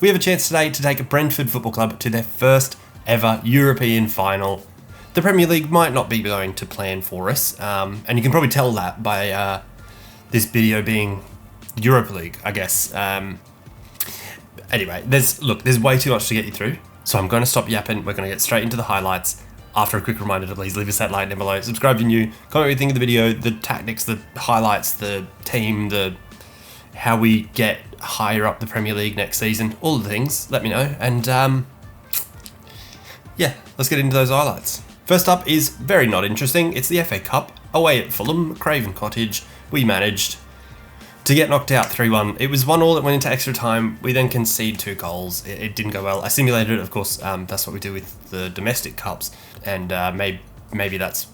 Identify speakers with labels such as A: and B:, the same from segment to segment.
A: We have a chance today to take Brentford Football Club to their first ever European final. The Premier League might not be going to plan for us, and you can probably tell that by this video being Europa League, I guess. Anyway, there's way too much to get you through, so I'm going to stop yapping. We're going to get straight into the highlights. After a quick reminder to please leave us that like down below, subscribe if you're new, comment what you think of the video, the tactics, the highlights, the team, how we get higher up the Premier League next season, all the things, let me know. And yeah, let's get into those highlights. First up is very not interesting. It's the FA Cup, away at Fulham, Craven Cottage. We managed to get knocked out 3-1. It was 1-1 that went into extra time. We then conceded 2 goals. It didn't go well. I simulated it, of course. That's what we do with the domestic cups, and maybe that's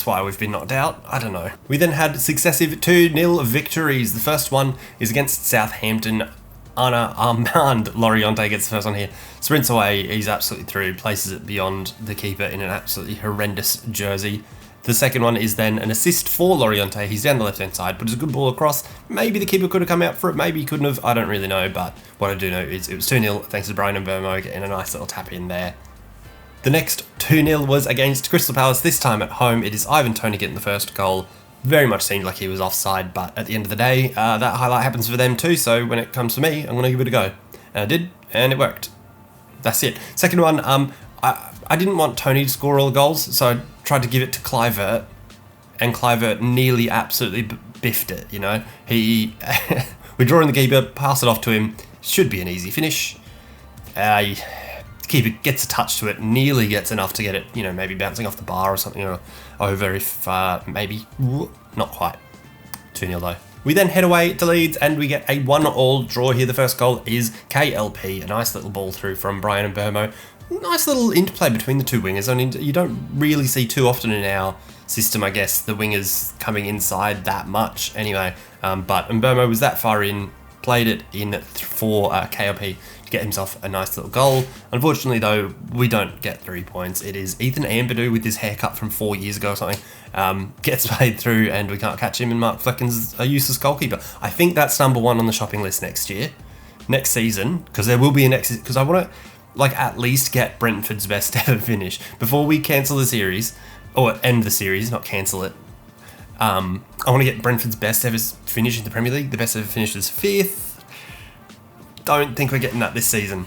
A: why we've been knocked out. I don't know. We then had successive 2-0 victories. The first one is against Southampton. Armand Loriente gets the first one here. Sprints away. He's absolutely through. Places it beyond the keeper in an absolutely horrendous jersey. The second one is then an assist for Loriente. He's down the left-hand side, but it's a good ball across. Maybe the keeper could have come out for it. Maybe he couldn't have. I don't really know, but what I do know is it was 2-0 thanks to Brendan Rodgers getting a nice little tap in there. The next 2-0 was against Crystal Palace, this time at home. It is Ivan Toney getting the first goal. Very much seemed like he was offside, but at the end of the day, that highlight happens for them too, so when it comes to me, I'm going to give it a go. And I did, and it worked. That's it. Second one, I didn't want Toney to score all the goals, so I tried to give it to Kluivert, and Kluivert nearly absolutely biffed it, you know. We draw in the keeper, pass it off to him, should be an easy finish. Keeper gets a touch to it, nearly gets enough to get it, you know, maybe bouncing off the bar or something, or over if, maybe, not quite. 2-0 though. We then head away to Leeds and we get a 1-1 draw here. The first goal is KLP, a nice little ball through from Bryan Mbeumo. Nice little interplay between the two wingers. I mean, you don't really see too often in our system, I guess, the wingers coming inside that much anyway. But Mbeumo was that far in, played it in for KLP. Get himself a nice little goal. Unfortunately though, we don't get 3 points. It is Ethan Ampadu with his haircut from 4 years ago or something, gets played through and we can't catch him, and Mark Flecken's a useless goalkeeper. I think that's number 1 on the shopping list next season, because there will be a next season, because I want to at least get Brentford's best ever finish before we cancel the series, or end the series, not cancel it. I want to get Brentford's best ever finish in the Premier League. The best ever finish is 5th. Don't think we're getting that this season.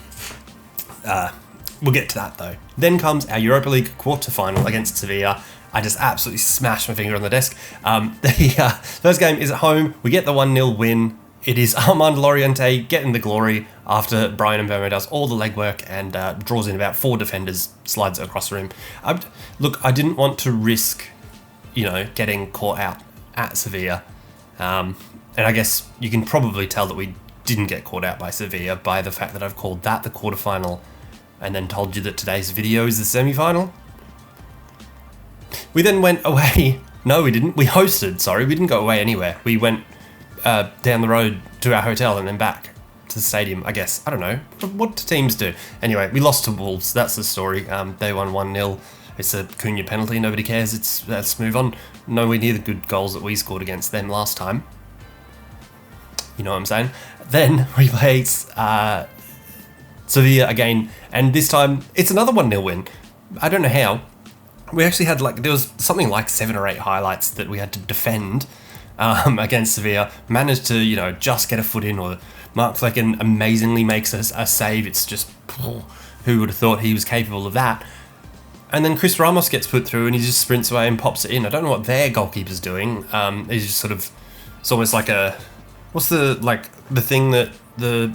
A: We'll get to that though. Then comes our Europa League quarter-final against Sevilla. I just absolutely smashed my finger on the desk. The first game is at home. We get the 1-0 win. It is Armand Loriente getting the glory after Bryan Mbeumo does all the legwork and draws in about 4 defenders, slides it across the room. Look, I didn't want to risk, getting caught out at Sevilla. And I guess you can probably tell that we didn't get caught out by Sevilla by the fact that I've called that the quarterfinal and then told you that today's video is the semi-final. We then went away. No, we didn't. We hosted, sorry. We didn't go away anywhere. We went down the road to our hotel and then back to the stadium, I guess. I don't know. What do teams do? Anyway, we lost to Wolves. That's the story. They won 1-0. It's a Cunha penalty. Nobody cares. Let's move on. Nowhere near the good goals that we scored against them last time. You know what I'm saying? Then we played Sevilla again, and this time it's another 1-0 win. I don't know how. We actually had there was something like 7 or 8 highlights that we had to defend against Sevilla. Managed to, just get a foot in, or Mark Flecken amazingly makes a save. It's just, who would have thought he was capable of that? And then Chris Ramos gets put through and he just sprints away and pops it in. I don't know what their goalkeeper's doing. He's just it's almost like what's the thing that the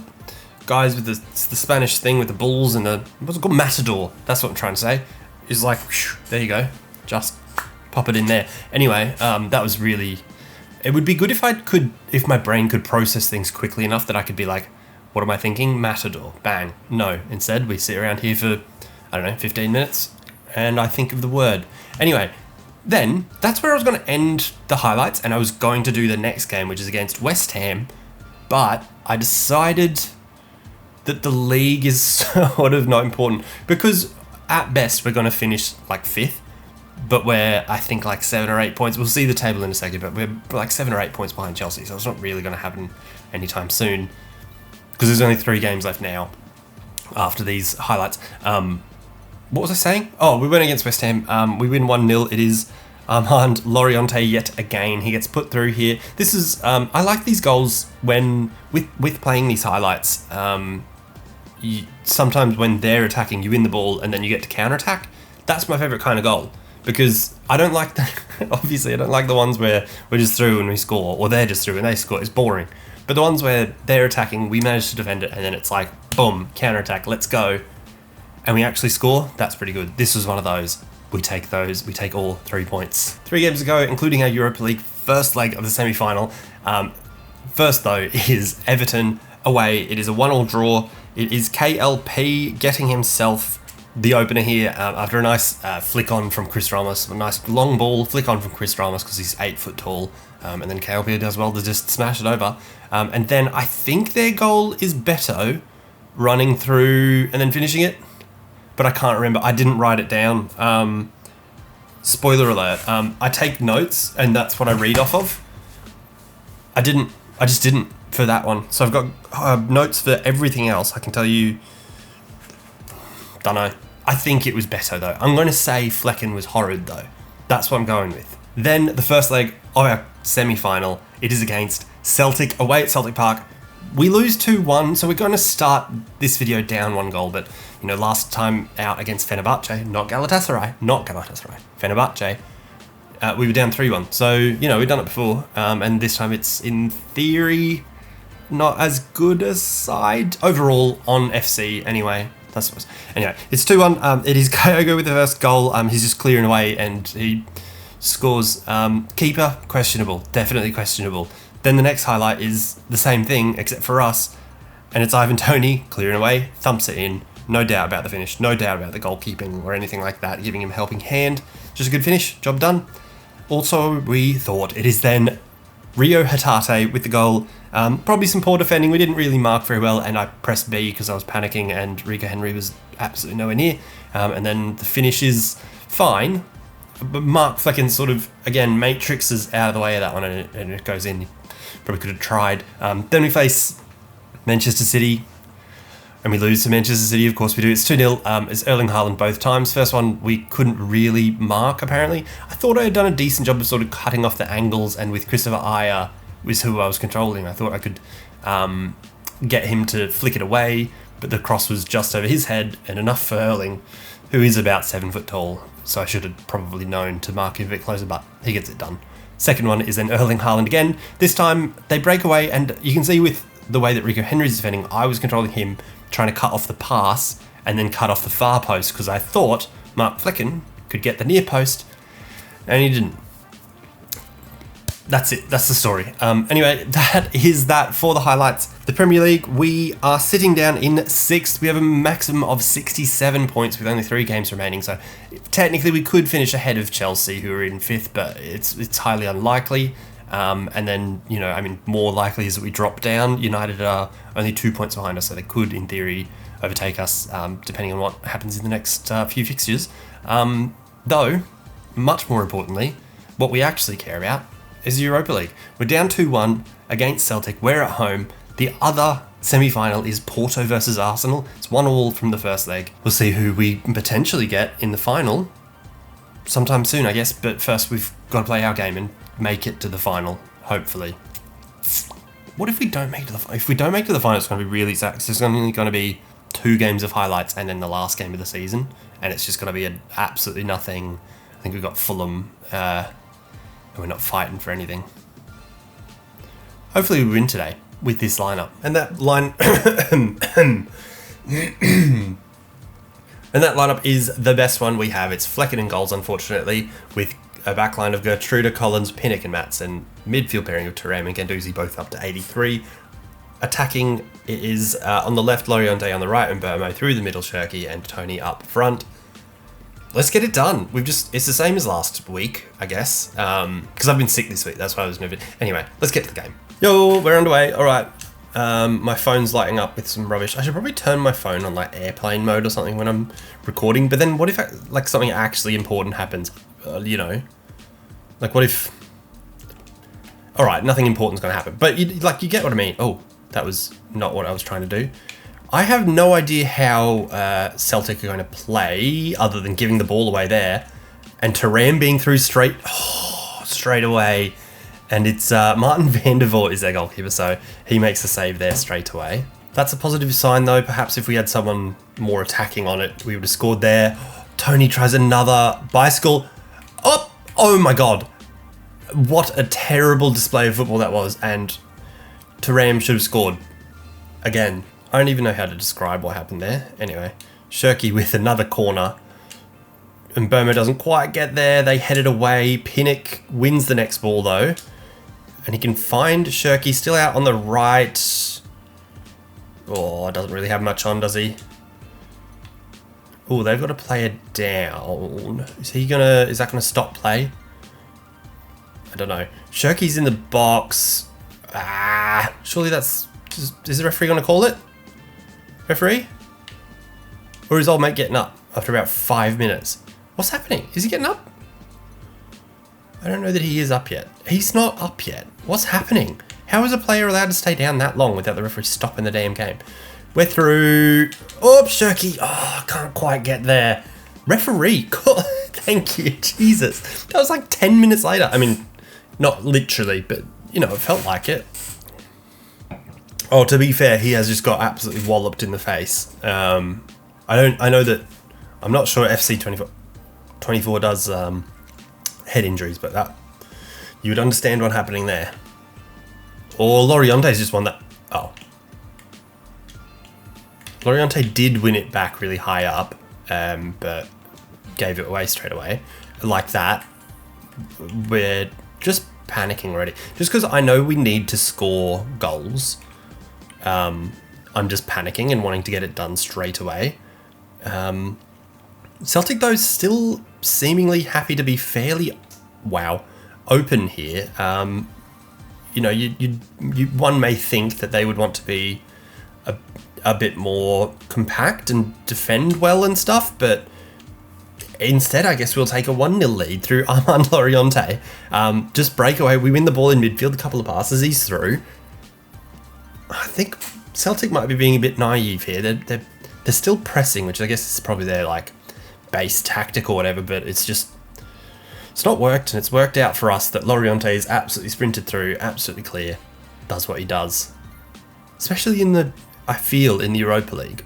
A: guys with the Spanish thing with the bulls and what's it called? Matador. That's what I'm trying to say. Is whoosh, there you go. Just pop it in there. Anyway, that was really, it would be good if my brain could process things quickly enough that I could be like, what am I thinking? Matador. Bang. No. Instead, we sit around here for, 15 minutes and I think of the word. Anyway, then that's where I was going to end the highlights and I was going to do the next game, which is against West Ham, but I decided that the league is sort of not important because at best we're going to finish 5th, but we're, I think, 7 or 8 points. We'll see the table in a second, but we're 7 or 8 points behind Chelsea, so it's not really going to happen anytime soon. because there's only 3 games left now after these highlights. What was I saying? Oh, we went against West Ham. We win 1-0. It is Armand Laurienté yet again. He gets put through here. This is I like these goals when with playing these highlights. Sometimes when they're attacking, you win the ball and then you get to counter attack. That's my favorite kind of goal, because I don't like obviously I don't like the ones where we're just through and we score, or they're just through and they score. It's boring. But the ones where they're attacking, we manage to defend it, and then it's like boom, counter attack, let's go, and we actually score. That's pretty good. This was one of those. We take those. We take all 3 points. 3 games ago, including our Europa League first leg of the semi-final. First, though, is Everton away. It is a 1-1 draw. It is KLP getting himself the opener here after a nice flick on from Chris Ramos. A nice long ball flick on from Chris Ramos because he's 8 foot tall. And then KLP does well to just smash it over. And then I think their goal is Beto running through and then finishing it. But I can't remember. I didn't write it down. Spoiler alert. I take notes, and that's what I read off of. I just didn't for that one. So I've got notes for everything else. I can tell you. Don't know. I think it was Beto, though. I'm going to say Flecken was horrid, though. That's what I'm going with. Then the first leg of our semi-final. It is against Celtic away at Celtic Park. We lose 2-1, so we're going to start this video down 1 goal, but last time out against Fenerbahce, not Galatasaray, Fenerbahce, we were down 3-1. So, we've done it before, and this time it's, in theory, not as good a side. Overall, on FC, anyway. That's what it was. Anyway, it's 2-1. It is Kyogo with the first goal. He's just clearing away, and he scores. Keeper, questionable. Definitely questionable. Then the next highlight is the same thing, except for us, and it's Ivan Toney clearing away, thumps it in. No doubt about the finish, no doubt about the goalkeeping or anything like that, giving him a helping hand. Just a good finish, job done. Also, we thought it is then Rio Hatate with the goal. Probably some poor defending. We didn't really mark very well, and I pressed B because I was panicking, and Rico Henry was absolutely nowhere near. And then the finish is fine, but Mark Flecken sort of, again, matrixes out of the way of that one, and it goes in. Probably could have tried. Then we face Manchester City, and we lose to Manchester City. Of course we do. It's 2-0. It's Erling Haaland both times. First one we couldn't really mark, apparently. I thought I had done a decent job of sort of cutting off the angles, and with Christopher Ayer was who I was controlling. I thought I could get him to flick it away, but the cross was just over his head, and enough for Erling, who is about 7 foot tall. So I should have probably known to mark him a bit closer, but he gets it done. Second one is then Erling Haaland again. This time they break away, and you can see with the way that Rico Henry's defending, I was controlling him, trying to cut off the pass and then cut off the far post, because I thought Mark Flecken could get the near post, and he didn't. That's it. That's the story. Anyway, that is that for the highlights. The Premier League, we are sitting down in 6th. We have a maximum of 67 points with only 3 games remaining. So technically we could finish ahead of Chelsea, who are in 5th, but it's highly unlikely. And then, more likely is that we drop down. United are only 2 points behind us, so they could, in theory, overtake us, depending on what happens in the next few fixtures. Though, much more importantly, what we actually care about is the Europa League. We're down 2-1 against Celtic. We're at home. The other semi-final is Porto versus Arsenal. It's 1-1 from the first leg. We'll see who we potentially get in the final sometime soon, I guess. But first, we've got to play our game and make it to the final, hopefully. What if we don't make it to the final? If we don't make it to the final, it's going to be really sad. There's only going to be 2 games of highlights and then the last game of the season. And it's just going to be absolutely nothing. I think we've got Fulham. And we're not fighting for anything. Hopefully we win today with this lineup. And that lineup is the best one we have. It's Flecken in goals, unfortunately, with a backline of Gertruda, Collins, Pinnock and Mats, and midfield pairing of Thuram and Guendouzi both up to 83. Attacking, it is on the left, Laurienté, on the right, and Burmo through the middle, Shirky and Toney up front. Let's get it done. It's the same as last week, I guess, because I've been sick this week. That's why I was moving. Anyway, let's get to the game. Yo, we're underway. All right. My phone's lighting up with some rubbish. I should probably turn my phone on like airplane mode or something when I'm recording. But then what if something actually important happens? Like what if? All right, nothing important's gonna happen. But you get what I mean. Oh, that was not what I was trying to do. I have no idea how Celtic are going to play other than giving the ball away there. And Thuram being through straight away. And it's Martin van der Voort is their goalkeeper, so he makes a save there straight away. That's a positive sign, though. Perhaps if we had someone more attacking on it, we would have scored there. Tony tries another bicycle. Oh my God. What a terrible display of football that was. And Thuram should have scored. Again, I don't even know how to describe what happened there. Anyway, Shirky with another corner. And Burma doesn't quite get there. They head it away. Pinnock wins the next ball, though. And he can find Shirky still out on the right. Oh, doesn't really have much on, does he? Oh, they've got a player down. Is that gonna stop play? I don't know. Shirky's in the box. Surely that's... Is the referee gonna call it? Referee? Or is old mate getting up after about 5 minutes? What's happening? Is he getting up? I don't know that he is up yet. He's not up yet. What's happening? How is a player allowed to stay down that long without the referee stopping the damn game? We're through. Oh, Shirky. Oh, can't quite get there. Referee. God, thank you. Jesus. That was like 10 minutes later. I mean, not literally, but, you know, it felt like it. Oh, to be fair, he has just got absolutely walloped in the face. I know that... I'm not sure FC 24 does head injuries, but that... You would understand what's happening there. Or Loriente's just won that... Oh. Loriente did win it back really high up, but gave it away straight away. Like that. We're just panicking already. Just because I know we need to score goals, I'm just panicking and wanting to get it done straight away. Celtic, though, still seemingly happy to be fairly, open here. You know, one may think that they would want to be a bit more compact and defend well and stuff, but instead, I guess we'll take a 1-0 lead through Armand Loriente. Just breakaway. We win the ball in midfield, a couple of passes, he's through. I think Celtic might be being a bit naive here. They're still pressing, which I guess is probably their like base tactic or whatever, but it's not worked, and it's worked out for us that Loriente is absolutely sprinted through, absolutely clear, does what he does. Especially in the Europa League.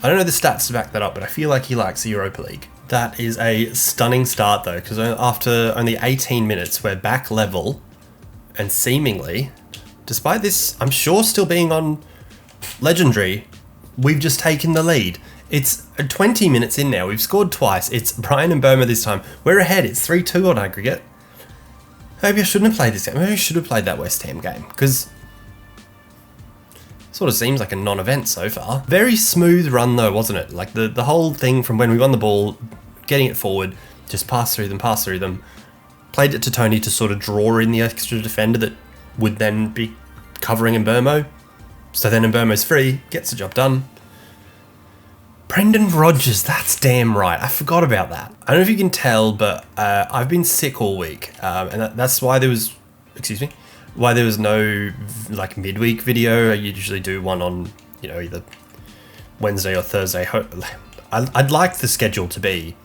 A: I don't know the stats to back that up, but I feel like he likes the Europa League. That is a stunning start, though, because after only 18 minutes, we're back level, and seemingly, despite this, I'm sure, still being on Legendary, we've just taken the lead. It's 20 minutes in now. We've scored twice. It's Brian and Burma this time. We're ahead. It's 3-2 on aggregate. Maybe I shouldn't have played this game. Maybe I should have played that West Ham game, because it sort of seems like a non-event so far. Very smooth run, though, wasn't it? Like the whole thing from when we won the ball, getting it forward, just pass through them. Played it to Tony to sort of draw in the extra defender that would then be covering Mbermo. So then Mbermo's free, gets the job done. Brendan Rodgers, that's damn right. I forgot about that. I don't know if you can tell, but I've been sick all week. And that's why there was, why there was no like midweek video. I usually do one on, either Wednesday or Thursday. I'd like the schedule to be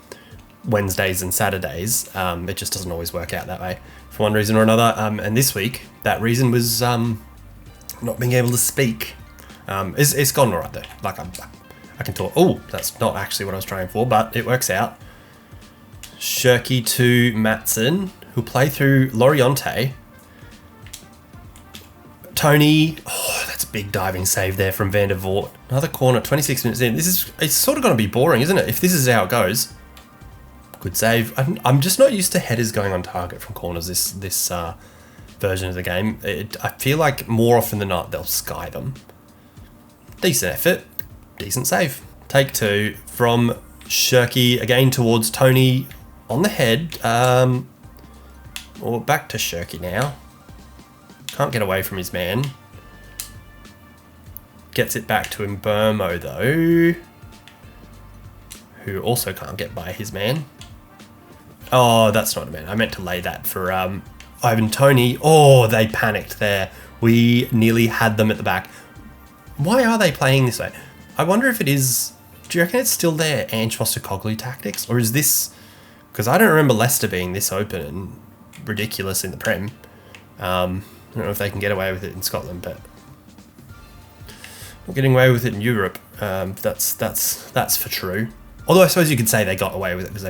A: Wednesdays and Saturdays. It just doesn't always work out that way for one reason or another. And this week, that reason was not being able to speak. It's gone all right though. Like I can talk. Oh, that's not actually what I was trying for, but it works out. Shirky to Matson, who'll play through Loriente. Tony. Oh, that's a big diving save there from Van der Voort. Another corner, 26 minutes in. It's sort of going to be boring, isn't it? If this is how it goes. Good save. I'm just not used to headers going on target from corners this version of the game. I feel like more often than not, they'll sky them. Decent effort. Decent save. Take two from Shirky again towards Tony on the head. Or back to Shirky now. Can't get away from his man. Gets it back to Mbermo though, who also can't get by his man. Oh, that's not a man. I meant to lay that for Ivan Toney. Oh, they panicked there. We nearly had them at the back. Why are they playing this way? I wonder if it is... Do you reckon it's still their Ange Postecoglou tactics? Or is this... Because I don't remember Leicester being this open and ridiculous in the Prem. I don't know if they can get away with it in Scotland, but... Not getting away with it in Europe, that's for true. Although I suppose you could say they got away with it because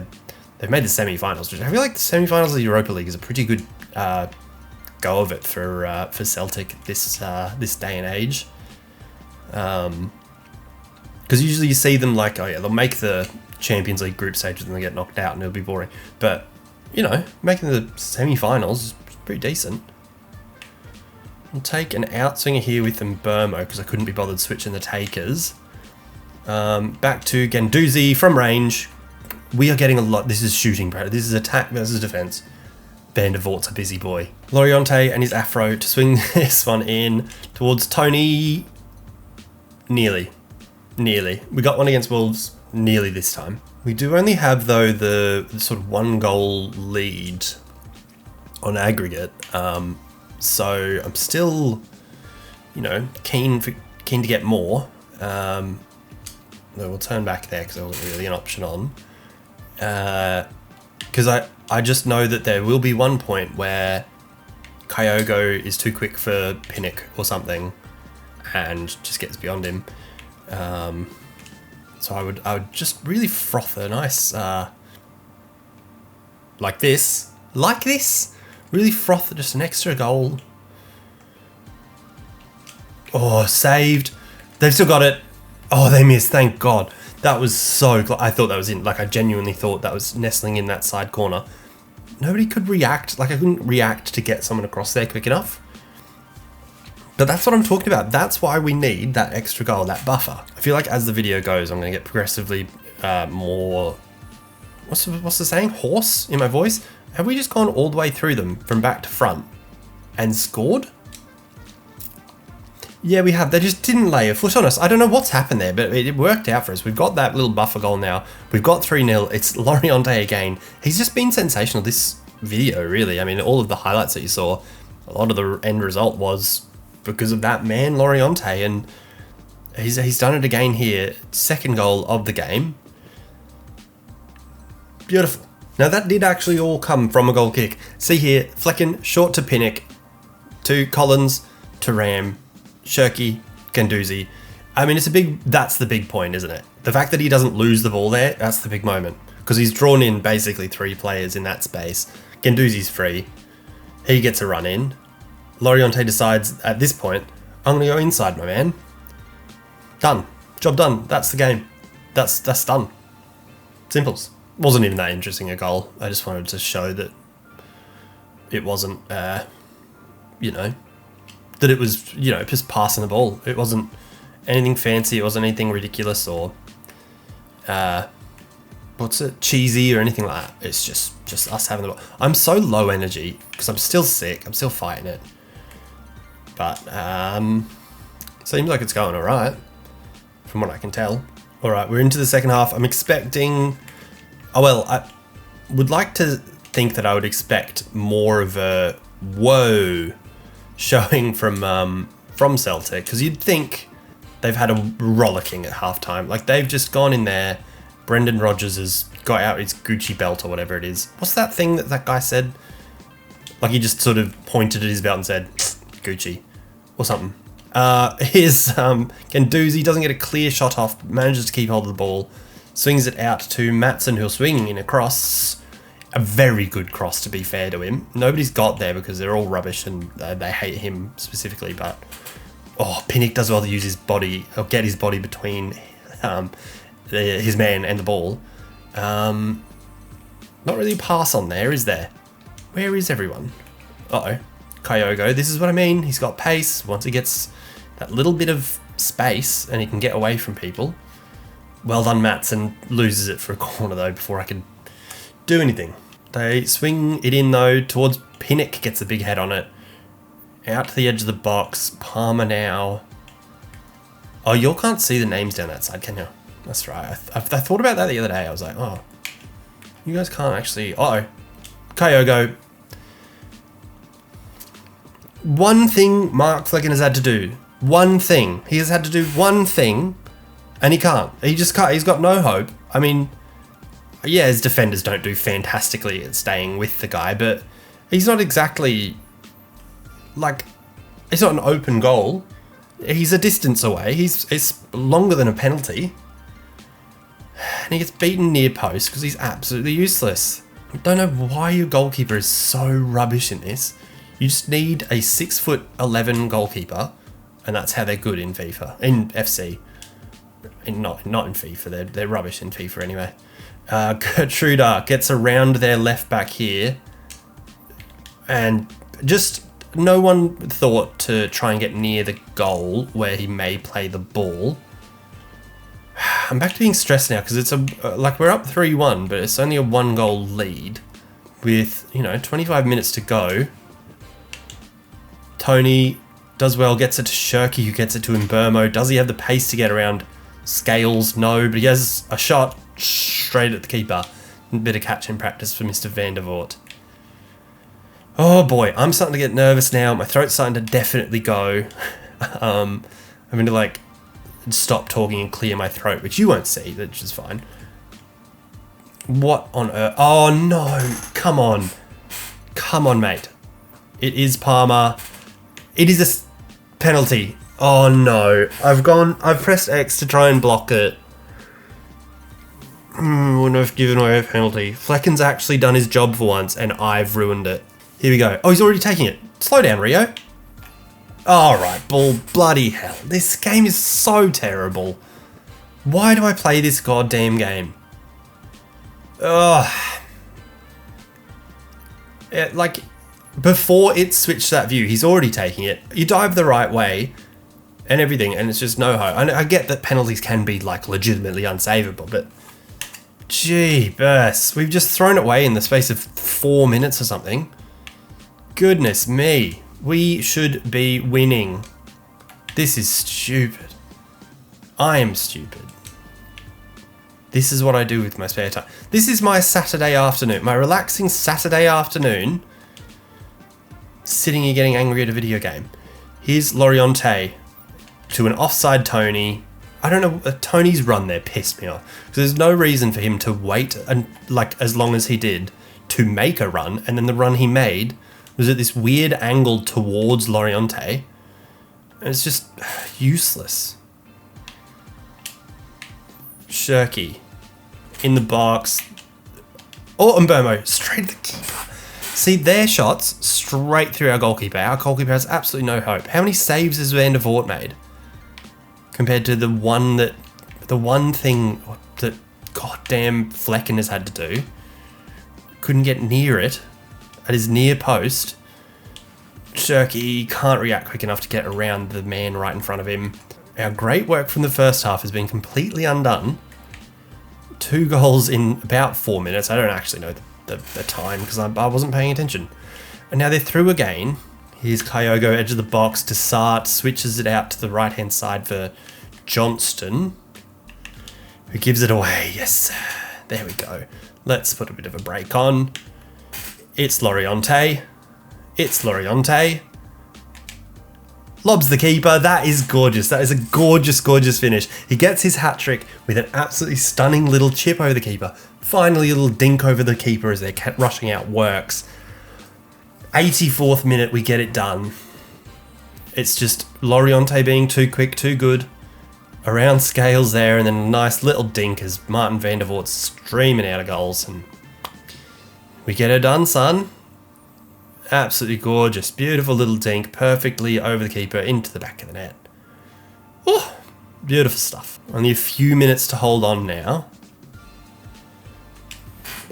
A: they've made the semi-finals, which I feel like the semi-finals of the Europa League is a pretty good go of it for Celtic this day and age. Because usually you see them like, oh yeah, they'll make the Champions League group stages and they get knocked out and it'll be boring. But, you know, making the semi-finals is pretty decent. We'll take an outswinger here with Mbermo because I couldn't be bothered switching the takers. Back to Guendouzi from range. We are getting a lot. This is shooting, bro. This is attack versus defense. Van der Voort's a busy boy. Loriente and his afro to swing this one in towards Tony. Nearly. We got one against Wolves nearly this time. We do only have, though, the sort of 1-goal lead on aggregate. So I'm still, you know, keen to get more. No, we'll turn back there because there wasn't really an option on. Because I just know that there will be one point where Kyogo is too quick for Pinnock or something and just gets beyond him. So I would just really froth a nice like this, really froth just an extra goal. Oh, saved. They've still got it. Oh, they missed. Thank God. That was so close. I thought that was in. Like, I genuinely thought that was nestling in that side corner. Nobody could react. Like, I couldn't react to get someone across there quick enough. But that's what I'm talking about. That's why we need that extra goal, that buffer. I feel like as the video goes, I'm going to get progressively more... What's the saying? Hoarse in my voice? Have we just gone all the way through them from back to front and scored? Yeah, we have. They just didn't lay a foot on us. I don't know what's happened there, but it worked out for us. We've got that little buffer goal now. We've got 3-0. It's Loriente again. He's just been sensational this video, really. I mean, all of the highlights that you saw, a lot of the end result was because of that man, Loriente, and he's done it again here. Second goal of the game. Beautiful. Now, that did actually all come from a goal kick. See here, Flecken, short to Pinnock, to Collins, to Ram, Shirky, Guendouzi. I mean, that's the big point, isn't it? The fact that he doesn't lose the ball there, that's the big moment. Because he's drawn in basically 3 players in that space. Guendouzi's free. He gets a run in. Loriente decides at this point, I'm going to go inside, my man. Done. Job done. That's the game. That's done. Simples. Wasn't even that interesting a goal. I just wanted to show that it wasn't, you know, that it was, you know, just passing the ball. It wasn't anything fancy. It wasn't anything ridiculous or, cheesy or anything like that. It's just us having the ball. I'm so low energy because I'm still sick. I'm still fighting it. But, seems like it's going all right from what I can tell. All right, we're into the second half. I'm expecting... Oh, well, I would like to think that I would expect more of a whoa showing from Celtic, because you'd think they've had a rollicking at halftime. Like, they've just gone in there. Brendan Rodgers has got out his Gucci belt or whatever it is. What's that thing that guy said? Like, he just sort of pointed at his belt and said, Gucci, or something. Here's Guendouzi, doesn't get a clear shot off, manages to keep hold of the ball. Swings it out to Maatsen, who's swinging in a cross. A very good cross, to be fair to him. Nobody's got there because they're all rubbish and they hate him specifically. But, Pinnock does well to use his body, or get his body between his man and the ball. Not really a pass on there, is there? Where is everyone? Uh-oh. Kyogo, this is what I mean. He's got pace. Once he gets that little bit of space and he can get away from people. Well done, Maatsen. Loses it for a corner, though, before I can do anything. They swing it in, though, towards Pinnock. Gets a big head on it. Out to the edge of the box. Palmer now. Oh, you all can't see the names down that side, can you? That's right. I thought about that the other day. I was like, oh, you guys can't actually... Uh-oh. Kyogo. One thing Mark Flecken has had to do One thing. He has had to do one thing, and he can't. He just can't. He's got no hope. I mean, yeah, his defenders don't do fantastically at staying with the guy, but he's not exactly, like, it's not an open goal. He's a distance away. It's longer than a penalty. And he gets beaten near post because he's absolutely useless. I don't know why your goalkeeper is so rubbish in this. You just need a 6'11" goalkeeper, and that's how they're good in FIFA, in FC. Not in FIFA. They're rubbish in FIFA anyway. Gertruda gets around their left back here, and just no one thought to try and get near the goal where he may play the ball. I'm back to being stressed now because it's like we're up 3-1, but it's only a 1-goal lead with 25 minutes to go. Tony does well, gets it to Shirky, who gets it to Mbermo. Does he have the pace to get around Scales? No, but he has a shot straight at the keeper. A bit of catch in practice for Mr. Van der Voort. Oh boy, I'm starting to get nervous now. My throat's starting to definitely go. I'm going to stop talking and clear my throat, which you won't see, which is fine. What on earth? Oh no, come on. Come on, mate. It is Palmer. It is a penalty. Oh no. I've pressed X to try and block it. Wouldn't have given away a penalty. Flecken's actually done his job for once, and I've ruined it. Here we go. Oh, he's already taking it. Slow down, Rio. Alright, ball. Bloody hell. This game is so terrible. Why do I play this goddamn game? Ugh. Before it switched that view, he's already taking it. You dive the right way and everything, and it's just no hope. I get that penalties can be legitimately unsavable, but jeebus, we've just thrown it away in the space of 4 minutes or something. Goodness me, we should be winning. This is stupid. I am stupid. This is what I do with my spare time. This is my Saturday afternoon, my relaxing Saturday afternoon. Sitting here getting angry at a video game. Here's Loriente to an offside Tony. I don't know, Tony's run there pissed me off. Because there's no reason for him to wait and as long as he did to make a run, and then the run he made was at this weird angle towards Loriente. And it's just useless. Shirky in the box. Oh, Mbermo straight at the keeper. See, their shots straight through our goalkeeper. Our goalkeeper has absolutely no hope. How many saves has Van der Voort made? Compared to the one thing that goddamn Flecken has had to do. Couldn't get near it at his near post. Shirky can't react quick enough to get around the man right in front of him. Our great work from the first half has been completely undone. 2 goals in about 4 minutes. I don't actually know the time because I wasn't paying attention. And now they're through again. Here's Kyogo, edge of the box. Desart switches it out to the right-hand side for Johnston, who gives it away. Yes, there we go. Let's put a bit of a break on. It's Loriente. It's Loriente. Lobs the keeper. That is gorgeous. That is a gorgeous, gorgeous finish. He gets his hat-trick with an absolutely stunning little chip over the keeper. Finally, a little dink over the keeper as they're rushing out works. 84th minute, we get it done. It's just Loriente being too quick, too good. Around Scales there, and then a nice little dink as Martin Van der Voort's streaming out of goals. And we get it done, son. Absolutely gorgeous. Beautiful little dink, perfectly over the keeper into the back of the net. Oh, beautiful stuff. Only a few minutes to hold on now.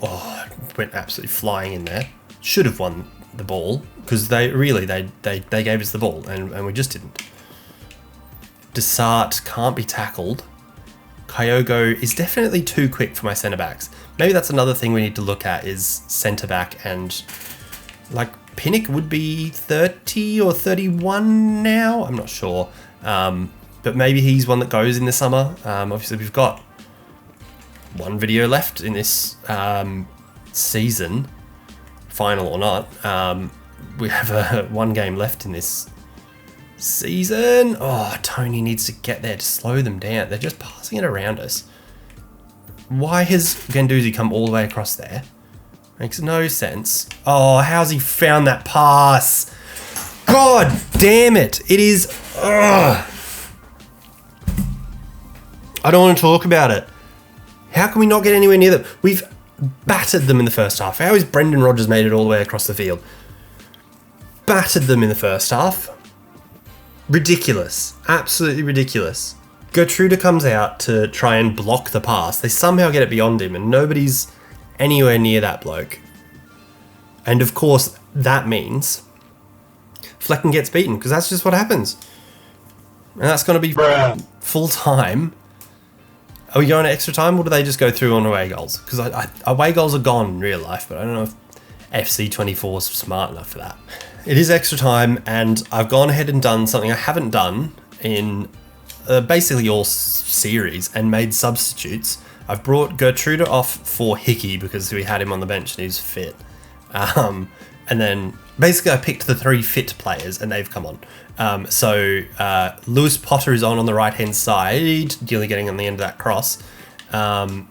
A: Oh, went absolutely flying in there. Should have won the ball because they gave us the ball and we just didn't. Desart can't be tackled. Kyogo is definitely too quick for my centre backs. Maybe that's another thing we need to look at is centre back, and Pinnock would be 30 or 31 now. I'm not sure, but maybe he's one that goes in the summer. Obviously, we've got one video left in this season, final or not. We have one game left in this Season. Oh, Tony needs to get there to slow them down. They're just passing it around us. Why has Guendouzi come all the way across there? Makes no sense. Oh, how's he found that pass? God damn it. It is... Ugh. I don't want to talk about it. How can we not get anywhere near them? We've battered them in the first half. How has Brendan Rodgers made it all the way across the field? Battered them in the first half. Ridiculous. Absolutely ridiculous. Gertruda comes out to try and block the pass. They somehow get it beyond him and nobody's anywhere near that bloke. And of course, that means Flecken gets beaten because that's just what happens. And that's going to be full time. Are we going to extra time or do they just go through on away goals? Because away goals are gone in real life, but I don't know if FC24 is smart enough for that. It is extra time and I've gone ahead and done something I haven't done in basically all series and made substitutes. I've brought Gertruda off for Hickey because we had him on the bench and he's fit. And then basically I picked the 3 fit players and they've come on. So Lewis Potter is on the right hand side, nearly getting on the end of that cross. In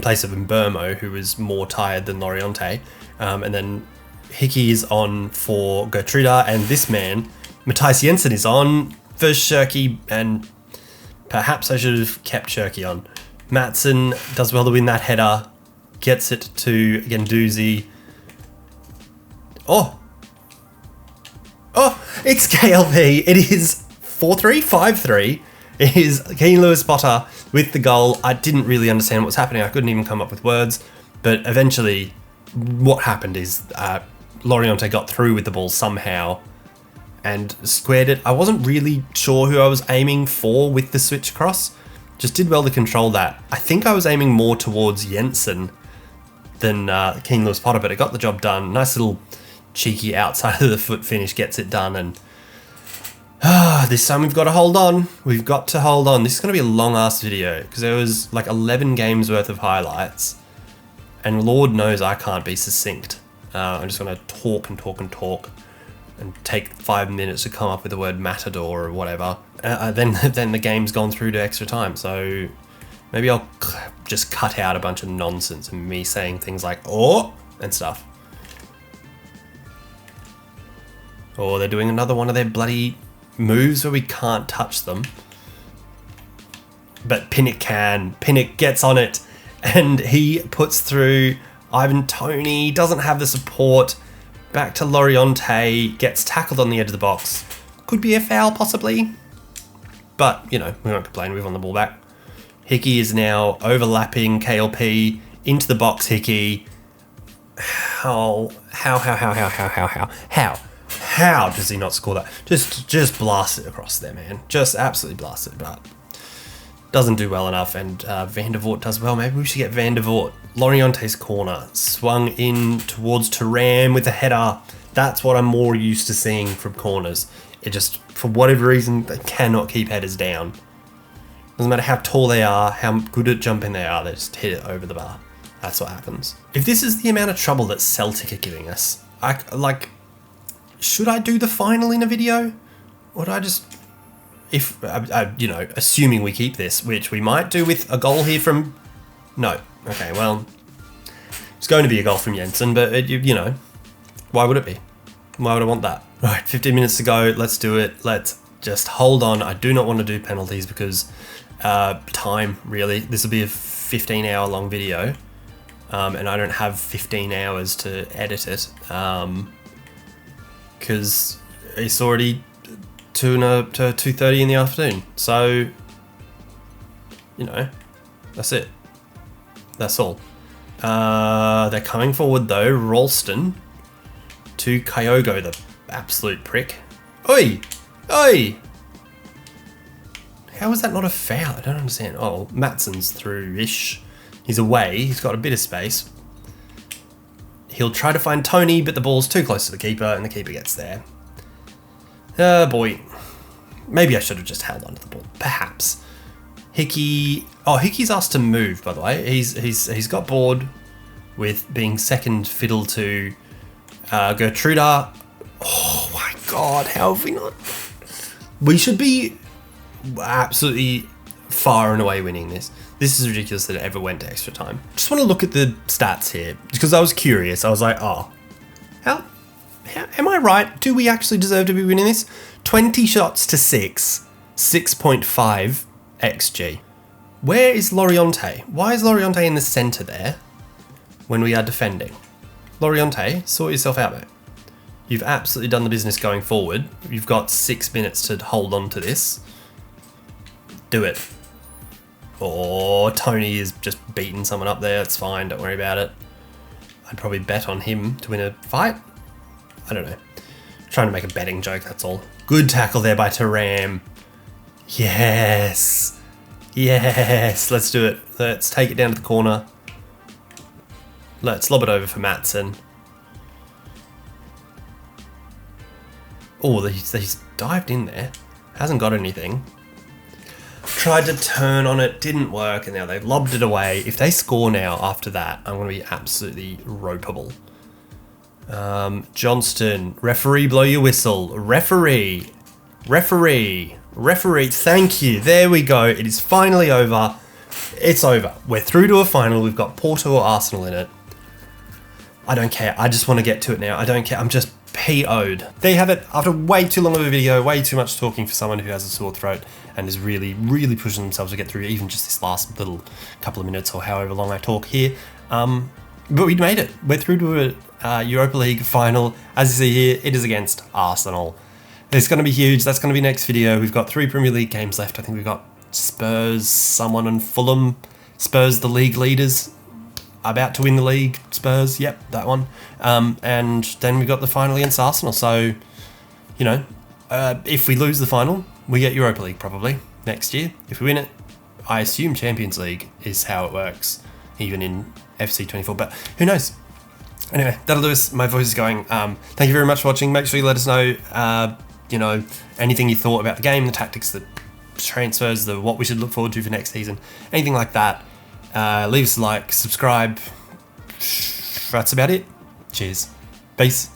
A: place of Mbermo, who was more tired than Loriente. And then Hickey is on for Gertruda, and this man, Matthias Jensen, is on for Shirky, and perhaps I should have kept Shirky on. Matson does well to win that header, gets it to Guendouzi. Oh, it's KLP. It is 4-3, 5-3. It is Keen Lewis Potter with the goal. I didn't really understand what was happening. I couldn't even come up with words. But eventually, what happened is Loriente got through with the ball somehow and squared it. I wasn't really sure who I was aiming for with the switch cross. Just did well to control that. I think I was aiming more towards Jensen than Keen Lewis Potter, but it got the job done. Nice little cheeky outside of the foot finish gets it done, and this time we've got to hold on. We've got to hold on. This is going to be a long ass video because there was like 11 games worth of highlights, and Lord knows I can't be succinct. I'm just going to talk and talk and talk and take 5 minutes to come up with the word matador or whatever. Then the game's gone through to extra time, so maybe I'll just cut out a bunch of nonsense and me saying things like "oh" and stuff. Or they're doing another one of their bloody moves where we can't touch them. But Pinnock can. Pinnock gets on it and he puts through Ivan Toney, doesn't have the support. Back to Loriente, gets tackled on the edge of the box. Could be a foul possibly. But, you know, we won't complain, we've won the ball back. Hickey is now overlapping KLP into the box. Hickey. How does he not score that? Just blast it across there, man. Just absolutely blast it, but doesn't do well enough. And Van der Voort does well. Maybe we should get Van der Voort. Loriente's corner. Swung in towards Turan with a header. That's what I'm more used to seeing from corners. It just, for whatever reason, they cannot keep headers down. Doesn't matter how tall they are, how good at jumping they are, they just hit it over the bar. That's what happens. If this is the amount of trouble that Celtic are giving us, should I do the final in a video? Or do I just... If, assuming we keep this, which we might do with a goal here from... No. Okay, well... It's going to be a goal from Jensen, but, why would it be? Why would I want that? Right, 15 minutes to go. Let's do it. Let's just hold on. I do not want to do penalties because time, really. This will be a 15-hour long video, and I don't have 15 hours to edit it. Because it's already 2:30 in the afternoon. So, that's it. That's all. They're coming forward though. Ralston to Kyogo, the absolute prick. Oi! Oi! How is that not a foul? I don't understand. Oh, Matson's through-ish. He's away. He's got a bit of space. He'll try to find Tony, but the ball's too close to the keeper, and the keeper gets there. Oh, boy. Maybe I should have just held onto the ball. Perhaps. Hickey... Oh, Hickey's asked to move, by the way. He's got bored with being second fiddle to Gertruda. Oh, my God, how have we not? We should be absolutely far and away winning this. This is ridiculous that it ever went to extra time. Just want to look at the stats here because I was curious. I was like, oh, how am I right? Do we actually deserve to be winning this? 20 shots to 6, 6.5 XG. Where is Loriente? Why is Loriente in the centre there when we are defending? Loriente, sort yourself out, mate. You've absolutely done the business going forward. You've got 6 minutes to hold on to this. Do it. Or Tony is just beating someone up there. It's fine. Don't worry about it. I'd probably bet on him to win a fight. I don't know. Trying to make a betting joke, that's all. Good tackle there by Taram. Yes. Yes. Let's do it. Let's take it down to the corner. Let's lob it over for Maatsen. Oh, he's dived in there. Hasn't got anything. Tried to turn on it, didn't work, and now they've lobbed it away. If they score now after that, I'm going to be absolutely ropeable. Johnston, referee, blow your whistle. Referee, thank you. There we go. It is finally over. It's over. We're through to a final. We've got Porto or Arsenal in it. I don't care. I just want to get to it now. I don't care. I'm just PO'd. There you have it. After way too long of a video, way too much talking for someone who has a sore throat and is really, really pushing themselves to get through even just this last little couple of minutes or however long I talk here. But we made it. We're through to a Europa League final. As you see here, it is against Arsenal. It's going to be huge. That's going to be next video. We've got 3 Premier League games left. I think we've got Spurs, someone, and Fulham. Spurs, the league leaders. About to win the league, Spurs, yep, that one. And then we got the final against Arsenal. So, you know, if we lose the final, we get Europa League probably next year. If we win it, I assume Champions League is how it works, even in FC 24, but who knows? Anyway, that'll do us. My voice is going. Thank you very much for watching. Make sure you let us know, you know, anything you thought about the game, the tactics, the transfers, what we should look forward to for next season, anything like that. Leave us a like, subscribe. That's about it. Cheers. Peace.